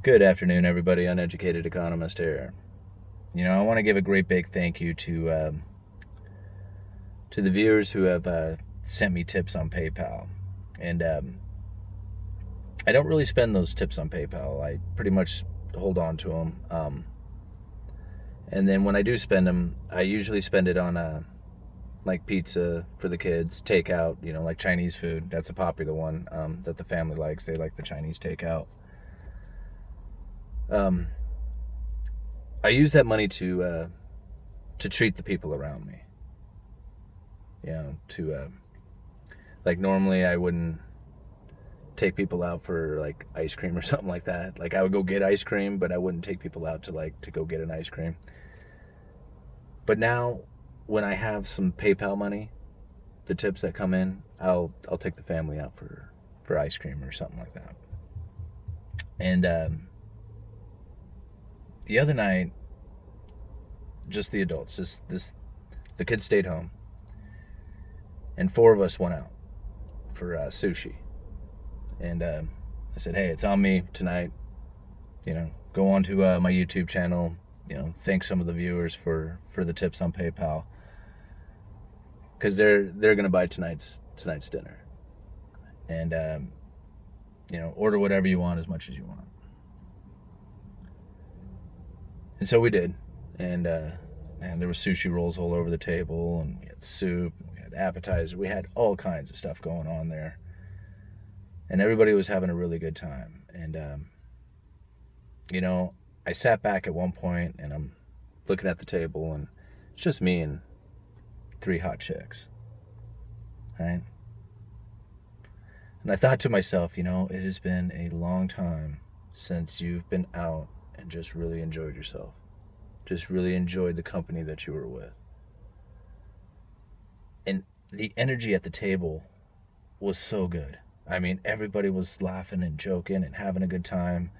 Good afternoon, everybody. Uneducated Economist here. I want to give a great big thank you to the viewers who have sent me tips on PayPal, and I don't really spend those tips on PayPal. I pretty much hold on to them, and then when I do spend them, I usually spend it on like pizza for the kids, takeout. Like Chinese food. That's a popular one that the family likes. They like the Chinese takeout. I use that money to treat the people around me. Like normally I wouldn't take people out for like ice cream or something like that. Like I would go get ice cream, but I wouldn't take people out to go get an ice cream. But now, when I have some PayPal money, the tips that come in, I'll take the family out for ice cream or something like that. And the other night, just the adults, the kids stayed home, and four of us went out for sushi. And I said, hey, it's on me tonight. Go on to my YouTube channel. Thank some of the viewers for the tips on PayPal, because they're gonna buy tonight's dinner. And order whatever you want, as much as you want. And so we did. And there were sushi rolls all over the table, and we had soup, and we had appetizers, we had all kinds of stuff going on there. And everybody was having a really good time. And I sat back at one point, and I'm looking at the table, and it's just me and three hot chicks, right? And I thought to myself, it has been a long time since you've been out and just really enjoyed yourself. Just really enjoyed the company that you were with. And the energy at the table was so good. I mean, everybody was laughing and joking and having a good time.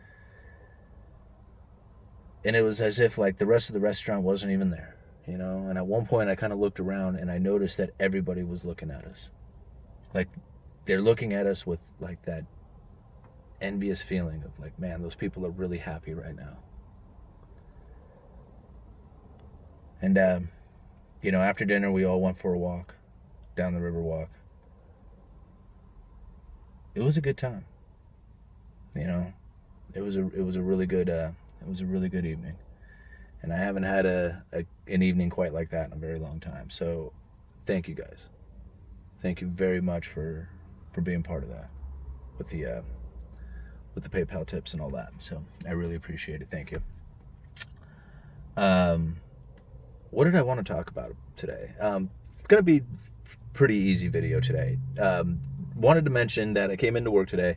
And it was as if like the rest of the restaurant wasn't even there, And at one point I kind of looked around, and I noticed that everybody was looking at us. Like they're looking at us with like that envious feeling of like, man, those people are really happy right now. And after dinner we all went for a walk down the river walk. It was a good time. It was a really good evening. And I haven't had an evening quite like that in a very long time. So thank you guys. Thank you very much for being part of that with the PayPal tips and all that. So I really appreciate it. Thank you. What did I want to talk about today? Gonna be pretty easy video today. Wanted to mention that I came into work today,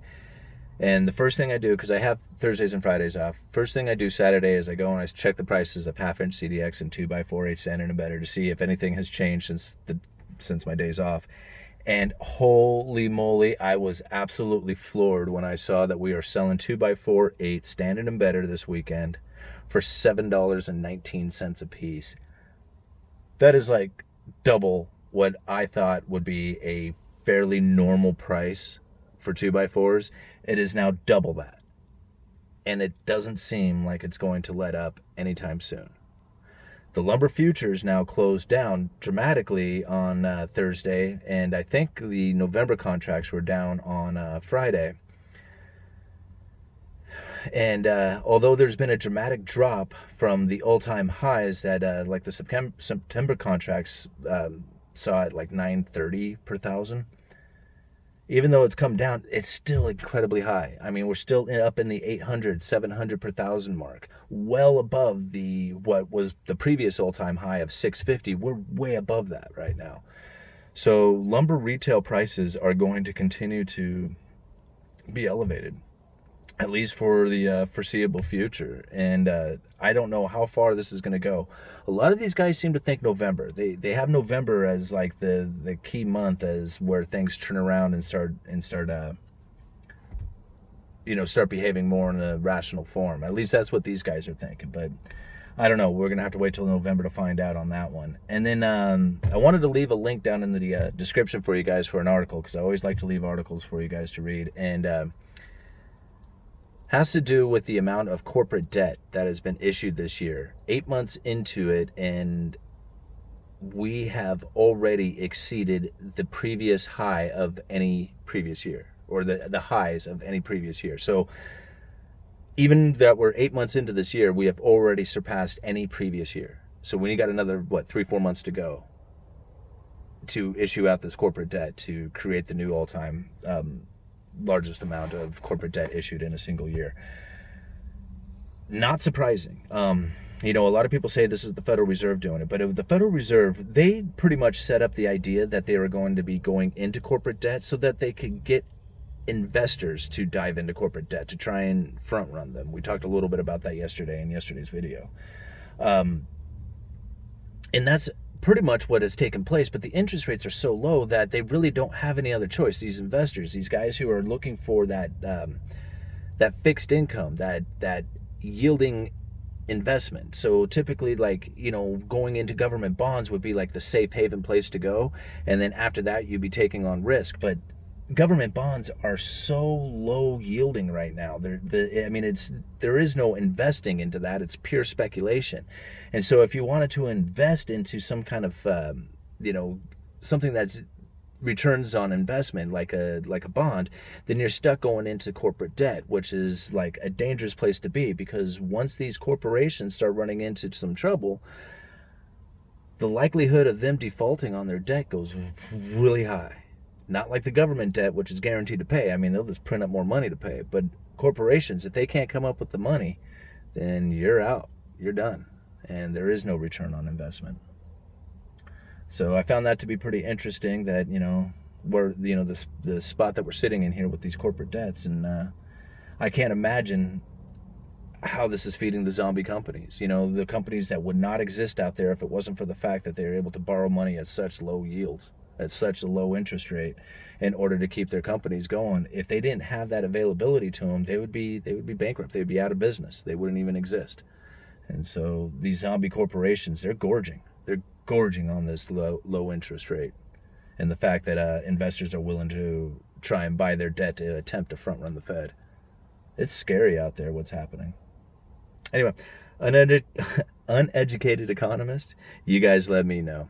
and the first thing I do, because I have Thursdays and Fridays off, first thing I do Saturday is I go and I check the prices of half-inch CDX and 2x4 standard and better to see if anything has changed since my days off. And holy moly, I was absolutely floored when I saw that we are selling 2x4 8 standard and better this weekend for $7.19 a piece. That is like double what I thought would be a fairly normal price for 2x4s. It is now double that. And it doesn't seem like it's going to let up anytime soon. The lumber futures now closed down dramatically on Thursday, and I think the November contracts were down on Friday. And although there's been a dramatic drop from the all-time highs that like the September contracts saw at like $930 per thousand, even though it's come down, it's still incredibly high. I mean, we're still up in the 800, 700 per thousand mark, well above what was the previous all-time high of 650. We're way above that right now. So lumber retail prices are going to continue to be elevated, at least for the foreseeable future. And I don't know how far this is going to go. A lot of these guys seem to think November. They have November as like the key month as where things turn around and start behaving more in a rational form. At least that's what these guys are thinking. But I don't know. We're going to have to wait till November to find out on that one. And then I wanted to leave a link down in the description for you guys for an article, because I always like to leave articles for you guys to read. And has to do with the amount of corporate debt that has been issued this year. 8 months into it, and we have already exceeded the previous high of any previous year, or the highs of any previous year. So even that we're 8 months into this year, we have already surpassed any previous year. So we got another, 3-4 months to go to issue out this corporate debt to create the new all-time largest amount of corporate debt issued in a single year. Not surprising. A lot of people say this is the Federal Reserve doing it, but the Federal Reserve, they pretty much set up the idea that they were going to be going into corporate debt so that they could get investors to dive into corporate debt to try and front run them. We talked a little bit about that yesterday in yesterday's video. And that's pretty much what has taken place, but the interest rates are so low that they really don't have any other choice. These investors, these guys who are looking for that fixed income, that yielding investment. So typically, going into government bonds would be like the safe haven place to go, and then after that you'd be taking on risk. But government bonds are so low yielding right now. There is no investing into that. It's pure speculation. And so if you wanted to invest into some kind of something that's returns on investment, like a bond, then you're stuck going into corporate debt, which is like a dangerous place to be, because once these corporations start running into some trouble, the likelihood of them defaulting on their debt goes really high. Not like the government debt, which is guaranteed to pay. They'll just print up more money to pay. But corporations, if they can't come up with the money, then you're out. You're done. And there is no return on investment. So I found that to be pretty interesting, that, where, the spot that we're sitting in here with these corporate debts. And I can't imagine how this is feeding the zombie companies. The companies that would not exist out there if it wasn't for the fact that they're able to borrow money at such low yields, at such a low interest rate, in order to keep their companies going. If they didn't have that availability to them, they would be bankrupt. They'd be out of business. They wouldn't even exist. And so these zombie corporations, they're gorging. They're gorging on this low interest rate, and the fact that investors are willing to try and buy their debt to attempt to front run the Fed. It's scary out there what's happening. Anyway, uneducated economist, you guys let me know.